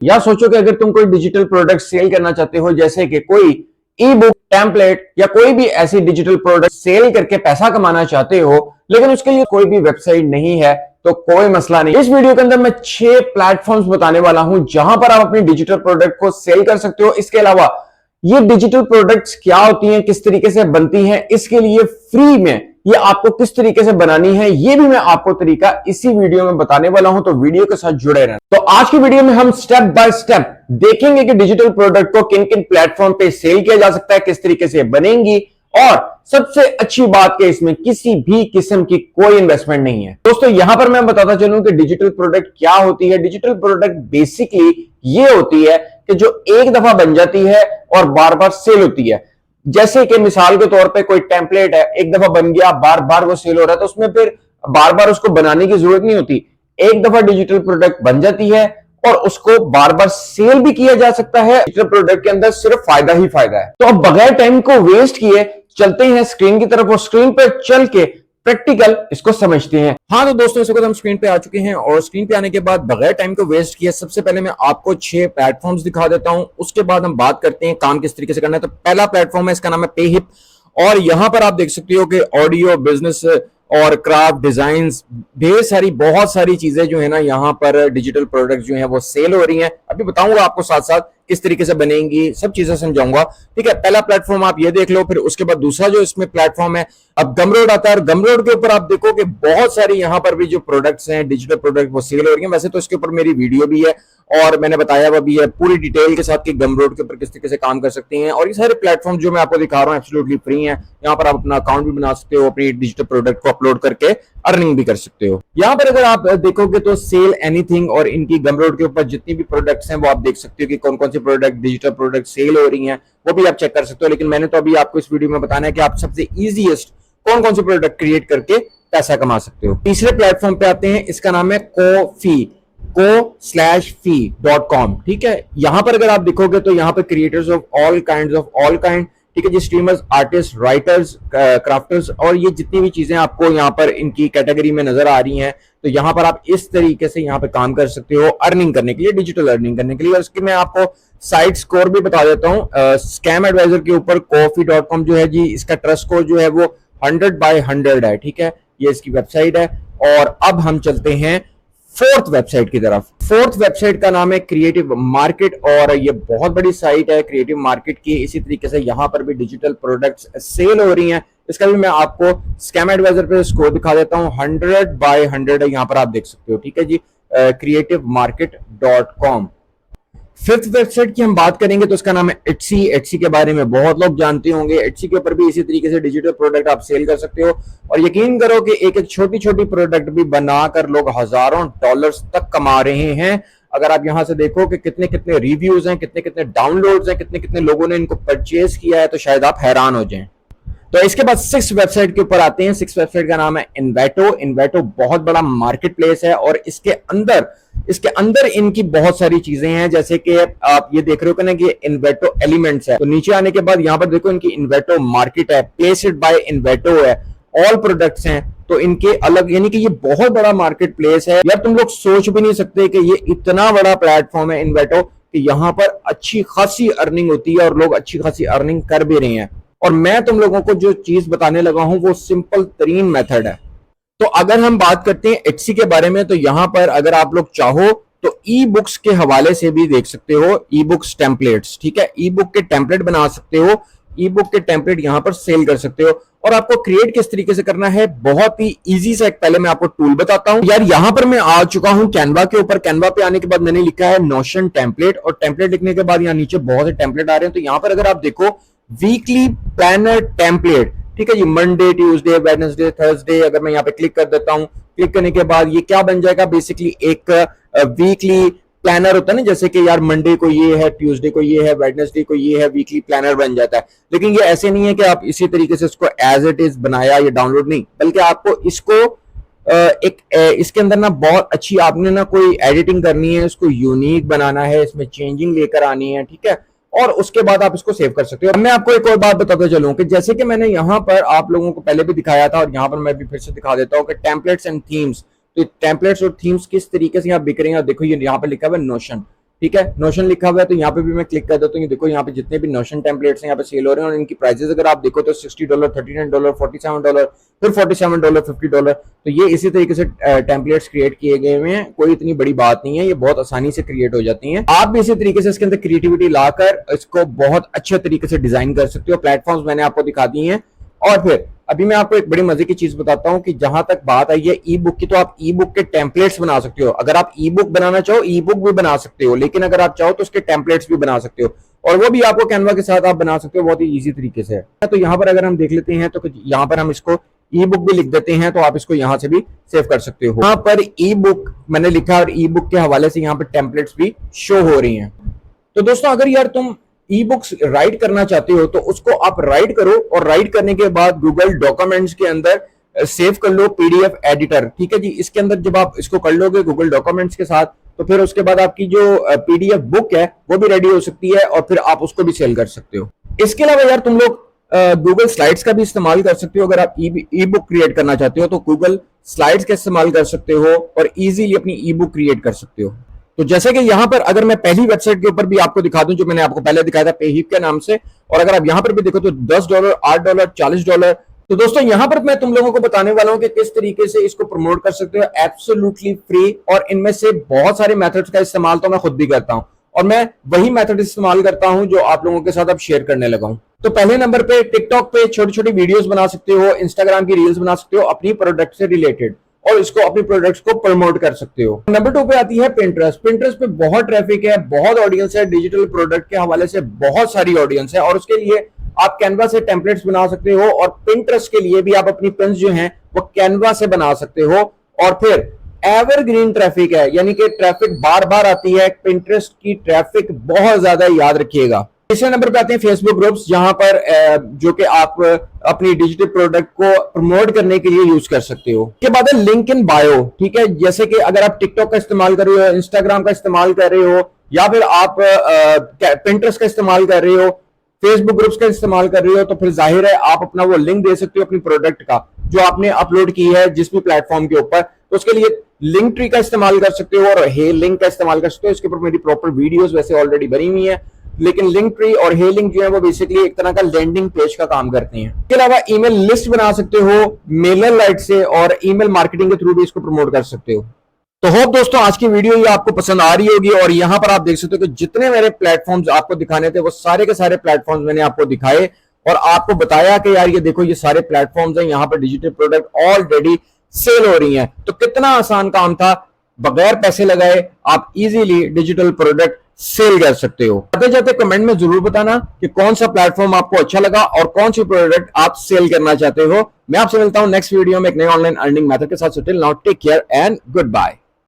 या सोचो कि अगर तुम कोई डिजिटल प्रोडक्ट सेल करना चाहते हो, जैसे कि कोई ई बुक, टेम्पलेट या कोई भी ऐसी डिजिटल प्रोडक्ट सेल करके पैसा कमाना चाहते हो, लेकिन उसके लिए कोई भी वेबसाइट नहीं है, तो कोई मसला नहीं। इस वीडियो के अंदर मैं 6 प्लेटफॉर्म्स बताने वाला हूं जहां पर आप अपनी डिजिटल प्रोडक्ट को सेल कर सकते हो। इसके अलावा ये डिजिटल प्रोडक्ट्स क्या होती हैं, किस तरीके से बनती हैं, इसके लिए फ्री में ये आपको किस तरीके से बनानी है, ये भी मैं आपको तरीका इसी वीडियो में बताने वाला हूं, तो वीडियो के साथ जुड़े रहना। तो आज की वीडियो में हम स्टेप बाय स्टेप देखेंगे कि डिजिटल प्रोडक्ट को किन किन प्लेटफॉर्म पे सेल किया जा सकता है, किस तरीके से बनेंगी, और सबसे अच्छी बात कि इसमें किसी भी किस्म की कोई इन्वेस्टमेंट नहीं है। दोस्तों यहां पर मैं बताता चलूं कि डिजिटल प्रोडक्ट क्या होती है। डिजिटल प्रोडक्ट बेसिकली ये होती है कि जो एक दफा बन जाती है और बार बार सेल होती है। जैसे कि मिसाल के तौर पे कोई टेम्पलेट है, एक दफा बन गया, बार बार वो सेल हो रहा है, तो उसमें फिर बार बार उसको बनाने की जरूरत नहीं होती। एक दफा डिजिटल प्रोडक्ट बन जाती है और उसको बार बार सेल भी किया जा सकता है। डिजिटल प्रोडक्ट के अंदर सिर्फ फायदा ही फायदा है। तो अब बगैर टाइम को वेस्ट किए चलते हैं स्क्रीन की तरफ और स्क्रीन पर चल के प्रैक्टिकल इसको समझते हैं। हाँ तो दोस्तों, इस वक्त हम स्क्रीन पे आ चुके हैं और स्क्रीन पे आने के बाद बगैर टाइम को वेस्ट किए सबसे पहले मैं आपको 6 प्लेटफॉर्म्स दिखा देता हूं। उसके बाद हम बात करते हैं काम किस तरीके से करना है। तो पहला प्लेटफॉर्म है, इसका नाम है पेहिप, और यहां पर आप देख सकते हो कि ऑडियो, बिजनेस और क्राफ्ट, डिजाइन्स, ढेर सारी बहुत सारी चीजें जो है ना यहाँ पर डिजिटल प्रोडक्ट जो है वो सेल हो रही हैं। अभी बताऊंगा आपको साथ साथ किस तरीके से बनेंगी, सब चीजें समझाऊंगा। ठीक है, पहला प्लेटफॉर्म आप ये देख लो। फिर उसके बाद दूसरा जो इसमें प्लेटफॉर्म है, अब गमरोड आता है। गमरोड के ऊपर आप देखो कि बहुत सारी यहाँ पर भी जो प्रोडक्ट्स हैं, डिजिटल प्रोडक्ट, वो सेल हो रही हैं। वैसे तो इसके ऊपर मेरी वीडियो भी है और मैंने बताया हुआ भी है पूरी डिटेल के साथ कि गमरोड के ऊपर किस तरीके से काम कर सकते हैं। और ये सारे प्लेटफॉर्म जो मैं आपको दिखा रहा हूँ एब्सोल्युटली फ्री हैं। यहाँ पर आप अपना अकाउंट भी बना सकते हो, अपनी डिजिटल प्रोडक्ट को अपलोड करके अर्निंग भी कर सकते हो। यहाँ पर अगर आप देखोगे तो सेल एनीथिंग और इनकी गमरोड के ऊपर जितनी भी प्रोडक्ट्स हैं वो आप देख सकते हो कि कौन कौन सी प्रोडक्ट, डिजिटल प्रोडक्ट सेल हो रही हैं, वो भी आप चेक कर सकते हो। लेकिन मैंने तो अभी आपको इस वीडियो में बताना है कि आप सबसे इजीएस्ट कौन कौन सी प्रोडक्ट क्रिएट करके पैसा कमा सकते हो। तीसरे प्लेटफॉर्म पे आते हैं, इसका नाम है को/फी.com। ठीक है, यहां पर अगर आप देखोगे तो यहाँ पर क्रिएटर्स ऑफ ऑल काइंड, ठीक है जी, स्ट्रीमर्स, आर्टिस्ट, राइटर्स, क्राफ्टर्स, और ये जितनी भी चीजें आपको यहाँ पर इनकी कैटेगरी में नजर आ रही हैं, तो यहाँ पर आप इस तरीके से यहाँ पे काम कर सकते हो अर्निंग करने के लिए, डिजिटल अर्निंग करने के लिए। और इसके मैं आपको साइट स्कोर भी बता देता हूँ। स्कैम एडवाइजर के ऊपर को-फी.com जो है जी, इसका ट्रस्ट स्कोर जो है वो 100/100 है। ठीक है, ये इसकी वेबसाइट है। और अब हम चलते हैं फोर्थ वेबसाइट की तरफ। फोर्थ वेबसाइट का नाम है क्रिएटिव मार्केट, और ये बहुत बड़ी साइट है क्रिएटिव मार्केट की। इसी तरीके से यहाँ पर भी डिजिटल प्रोडक्ट्स सेल हो रही हैं। इसका भी मैं आपको स्कैम एडवाइजर पे स्कोर दिखा देता हूँ, 100/100 है, यहाँ पर आप देख सकते हो। ठीक है जी, creativemarket.com। फिफ्थ वेबसाइट की हम बात करेंगे तो उसका नाम है एटसी। एटसी के बारे में बहुत लोग जानते होंगे। एटसी के ऊपर भी इसी तरीके से डिजिटल प्रोडक्ट आप सेल कर सकते हो, और यकीन करो कि एक एक छोटी छोटी प्रोडक्ट भी बनाकर लोग हजारों डॉलर्स तक कमा रहे हैं। अगर आप यहां से देखो कि कितने कितने रिव्यूज हैं, कितने कितने डाउनलोड्स हैं, कितने कितने लोगों ने इनको परचेज किया है, तो शायद आप हैरान हो जाएं। तो इसके बाद 6 वेबसाइट के ऊपर आते हैं। 6 वेबसाइट का नाम है इन्वेटो। इन्वेटो बहुत बड़ा मार्केट प्लेस है और इसके अंदर इनकी बहुत सारी चीजें हैं। जैसे कि आप ये देख रहे हो ना कि इन्वेटो एलिमेंट्स है, तो नीचे आने के बाद यहाँ पर देखो इनकी इन्वेटो मार्केट है, प्लेस्ड बाय इन्वेटो है, ऑल प्रोडक्ट्स हैं, तो इनके अलग, यानी कि ये बहुत बड़ा मार्केट प्लेस है यार। तुम लोग सोच भी नहीं सकते कि ये इतना बड़ा प्लेटफॉर्म है इन्वेटो, कि यहाँ पर अच्छी खासी अर्निंग होती है और लोग अच्छी खासी अर्निंग कर भी रहे हैं। और मैं तुम लोगों को जो चीज बताने लगा हूं वो सिंपल तरीन मेथड है। तो अगर हम बात करते हैं एटसी के बारे में, तो यहां पर अगर आप लोग चाहो तो ई बुक्स के हवाले से भी देख सकते हो, ई बुक्स टेम्पलेट्स। ठीक है, ई बुक के टेम्पलेट बना सकते हो, ई बुक के टेम्पलेट यहां पर सेल कर सकते हो। और आपको क्रिएट किस तरीके से करना है, बहुत ही इजी सा एक पहले मैं आपको टूल बताता हूं यार। यहां पर मैं आ चुका हूं कैनवा के ऊपर। कैनवा पे आने के बाद मैंने लिखा है नोशन टेम्पलेट, और टेम्पलेट लिखने के बाद यहाँ नीचे बहुत से टेम्पलेट आ रहे हैं। तो यहां पर अगर आप देखो वीकली प्लानर टेम्पलेट, ठीक है जी, मंडे, ट्यूसडे, वेडनेसडे, थर्सडे, अगर मैं यहाँ पे क्लिक कर देता हूं, क्लिक करने के बाद ये क्या बन जाएगा, बेसिकली एक वीकली प्लानर होता है ना, जैसे कि यार मंडे को ये है, ट्यूसडे को ये है, वेडनेसडे को ये है, वीकली प्लानर बन जाता है। लेकिन ये ऐसे नहीं है कि आप इसी तरीके से इसको एज इट इज बनाया या डाउनलोड, नहीं, बल्कि आपको इसको इसके अंदर ना बहुत अच्छी आपने ना कोई एडिटिंग करनी है, इसको यूनिक बनाना है, इसमें चेंजिंग लेकर आनी है। ठीक है, और उसके बाद आप इसको सेव कर सकते हो। मैं आपको एक और बात बताता चलूं कि जैसे कि मैंने यहां पर आप लोगों को पहले भी दिखाया था और यहां पर मैं भी फिर से दिखा देता हूं कि टेम्पलेट्स एंड थीम्स। तो टेम्पलेट्स और थीम्स किस तरीके से यहाँ बिक रही हैं। देखो ये यहाँ पर लिखा हुआ है नोशन। ठीक है, नोशन लिखा हुआ है, तो यहाँ पे भी मैं क्लिक कर देता हूँ। देखो यहाँ पे जितने भी नोशन टेम्पलेट्स हैं यहाँ पे सेल हो रहे हैं और इनकी प्राइसेस अगर आप देखो तो $60, $39, $47, फिर $47, $50। तो ये इसी तरीके से टेम्पलेट्स क्रिएट किए गए हुए हैं, कोई इतनी बड़ी बात नहीं है, ये बहुत आसानी से क्रिएट हो जाती हैं। आप भी इसी तरीके से इसके अंदर क्रिएटिविटी लाकर इसको बहुत अच्छे तरीके से डिजाइन कर सकते हो। प्लेटफॉर्म्स मैंने आपको दिखा दी हैं। और फिर अभी मैं आपको एक बड़ी मजे की चीज बताता हूं कि जहां तक बात आई है ई बुक की, तो आप ई बुक के टेम्पलेट्स बना सकते हो। अगर आप ई बुक बनाना चाहो, ई बुक भी बना सकते हो, लेकिन अगर आप चाहो तो उसके टेम्पलेट्स भी बना सकते हो, और वो भी आपको कैनवा के साथ आप बना सकते हो बहुत ही इजी तरीके से। तो यहाँ पर अगर हम देख लेते हैं तो यहाँ पर हम इसको ई बुक भी लिख देते हैं, तो आप इसको यहाँ से भी सेव कर सकते हो। यहाँ पर ई बुक मैंने लिखा और ई बुक के हवाले से यहाँ पर टेम्पलेट्स भी शो हो रही हैं। तो दोस्तों अगर यार तुम ई बुक्स राइट करना चाहते हो तो उसको आप राइट करो, और राइट करने के बाद गूगल डॉक्यूमेंट्स के अंदर सेव कर लो पीडीएफ एडिटर। ठीक है जी, इसके अंदर जब आप इसको कर लोगे गूगल डॉक्यूमेंट्स के साथ, तो फिर उसके बाद आपकी जो पीडीएफ बुक है वो भी रेडी हो सकती है, और फिर आप उसको भी सेल कर सकते हो। इसके अलावा यार तुम लोग गूगल स्लाइड्स का भी इस्तेमाल कर सकते हो। अगर आप ई बुक क्रिएट करना चाहते हो तो गूगल स्लाइड्स का इस्तेमाल कर सकते हो और इजीली अपनी ई बुक क्रिएट कर सकते हो। तो जैसे कि यहां पर अगर मैं पहली वेबसाइट के ऊपर भी आपको दिखा दूं, जो मैंने आपको पहले दिखाया था पेहीप के नाम से, और अगर आप यहां पर भी देखो तो $10, $8, $40। तो दोस्तों यहां पर मैं तुम लोगों को बताने वाला हूं कि किस तरीके से इसको प्रमोट कर सकते हो एब्सोल्युटली फ्री। और इनमें से बहुत सारे मेथड्स का इस्तेमाल तो मैं खुद भी करता हूं, और मैं वही मेथड इस्तेमाल करता हूं जो आप लोगों के साथ अब शेयर करने लगा हूं। तो पहले नंबर पे टिकटॉक पे छोटी छोटी वीडियोस बना सकते हो, इंस्टाग्राम की रील्स बना सकते हो अपनी प्रोडक्ट से रिलेटेड, और इसको अपनी प्रोडक्ट्स को प्रमोट कर सकते हो। नंबर 2 पे आती है पिंटरेस्ट। पिंटरेस्ट पे बहुत ट्रैफिक है, बहुत ऑडियंस है, डिजिटल प्रोडक्ट के हवाले से बहुत सारी ऑडियंस है, और उसके लिए आप कैनवा से टेम्पलेट्स बना सकते हो, और पिंटरेस्ट के लिए भी आप अपनी पिन्स जो हैं वो कैनवा से बना सकते हो। और फिर एवरग्रीन ट्रैफिक है, यानी कि ट्रैफिक बार बार आती है, पिंटरेस्ट की ट्रैफिक बहुत ज्यादा, याद रखिएगा। तीसरे नंबर पे आते हैं फेसबुक ग्रुप्स, जहां पर जो कि आप अपनी डिजिटल प्रोडक्ट को प्रमोट करने के लिए यूज कर सकते हो। के बाद है लिंक इन बायो। ठीक है, जैसे कि अगर आप टिकटॉक का इस्तेमाल कर रहे हो, इंस्टाग्राम का इस्तेमाल कर रहे हो, या फिर आप पिंटरेस्ट का इस्तेमाल कर रहे हो, फेसबुक ग्रुप्स का इस्तेमाल कर रहे हो, तो फिर जाहिर है आप अपना वो लिंक दे सकते हो अपनी प्रोडक्ट का जो आपने अपलोड की है जिस भी प्लेटफॉर्म के ऊपर। तो उसके लिए लिंक ट्री का इस्तेमाल कर सकते हो और हे लिंक का इस्तेमाल कर सकते हो। इसके ऊपर मेरी प्रॉपर वीडियोस वैसे ऑलरेडी बनी हुई है, लेकिन लिंक ट्री और हे लिंक जो है वो बेसिकली एक तरह का लैंडिंग पेज का काम करते हैं। इसके अलावा ईमेल लिस्ट बना सकते हो मेलर लाइट से, और ईमेल मार्केटिंग के थ्रू भी इसको प्रमोट कर सकते हो। तो होप दोस्तों आज की वीडियो ये आपको पसंद आ रही होगी, और यहां पर आप देख सकते हो कि जितने मेरे प्लेटफॉर्म्स आपको दिखाने थे वो सारे के सारे प्लेटफॉर्म्स मैंने आपको दिखाए, और आपको बताया कि यार ये देखो ये सारे प्लेटफॉर्म्स हैं, यहाँ पर डिजिटल प्रोडक्ट ऑलरेडी सेल हो रही हैं। तो कितना आसान काम था, बगैर पैसे लगाए आप इजीली डिजिटल प्रोडक्ट सेल कर सकते हो। जाते जाते कमेंट में जरूर बताना कि कौन सा प्लेटफॉर्म आपको अच्छा लगा और कौन सी प्रोडक्ट आप सेल करना चाहते हो। मैं आपसे मिलता हूं नेक्स्ट वीडियो में एक नए ऑनलाइन अर्निंग मेथड के साथ। Till now take care and good bye.